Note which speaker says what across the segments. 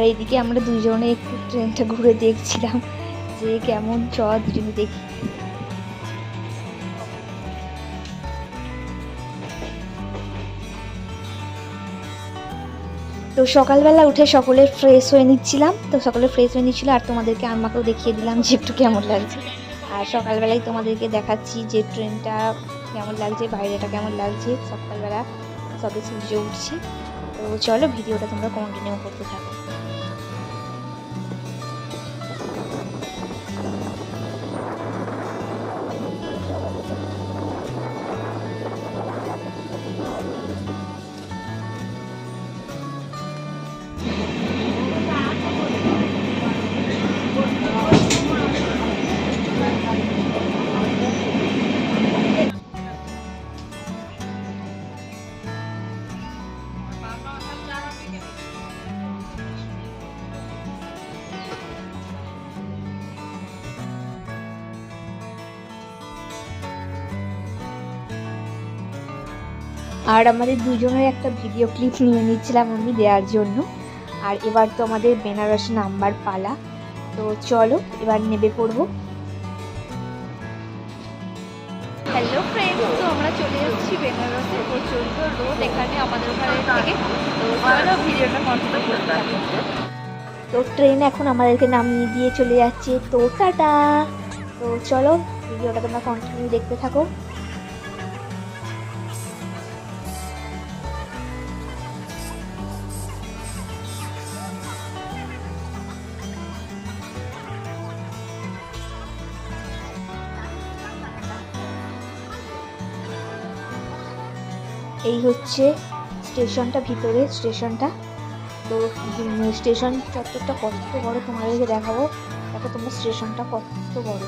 Speaker 1: এইদিকে আমরা দুজনে একটু ট্রেনটা ঘুরে দেখছিলাম যে কেমন, দুজনে দেখি। তো সকালবেলা উঠে সকলে ফ্রেশ হয়ে নিচ্ছিলাম, আর তোমাদেরকে আমাকেও দেখিয়ে দিলাম যে একটু কেমন লাগছে। আর সকালবেলায় তোমাদেরকে দেখাচ্ছি যে ট্রেনটা কেমন লাগছে, বাইরেটা কেমন লাগছে। সকালবেলা সবে সূর্য উঠছে। তো চলো ভিডিওটা তোমরা কন্টিনিউ করতে থাকো। আর আমাদের দুজনের একটা ভিডিও ক্লিপ নিয়ে নিচ্ছিলাম আমি দেওয়ার জন্য। আর এবার তো আমাদের বেনারস নাম্বার পালা। তো চলো এবার নেমে পড়বো। হ্যালো ফ্রেন্ডস, তো আমরা চলে যাচ্ছি বেনারসে। প্রচণ্ড রোদ এখানে আমাদের ওখানে থেকে। তো চলো ভিডিওটা কন্টিনিউ করতে থাকো। তো ট্রেন এখন আমাদেরকে নামিয়ে দিয়ে চলে যাচ্ছে। তো টাটা। তো চলো ভিডিওটা তোমরা কন্টিনিউ দেখতে থাকো। এই হচ্ছে স্টেশনটা, ভিতরে স্টেশনটা। তো স্টেশন চত্বরটা কত বড় তোমাদেরকে দেখাবো। দেখো তোমরা স্টেশনটা কত বড়।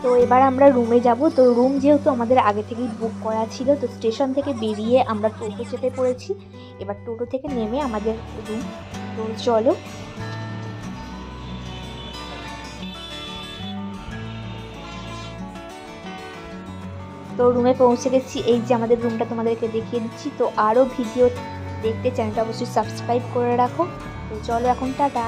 Speaker 1: তো এবার আমরা রুমে যাব। তো রুম যেহেতু আমাদের আগে থেকেই বুক করা ছিল, তো স্টেশন থেকে বেরিয়ে আমরা টোটো চেপে পড়েছি। এবার টোটো থেকে নেমে আমাদের রুম। তো চলো। তো রুমে পৌঁছে গেছি। এই যে আমাদের রুমটা তোমাদেরকে দেখিয়ে দিচ্ছি। তো আরও ভিডিও দেখতে চ্যানেলটা অবশ্যই সাবস্ক্রাইব করে রাখো। তো চলো এখন টাটা।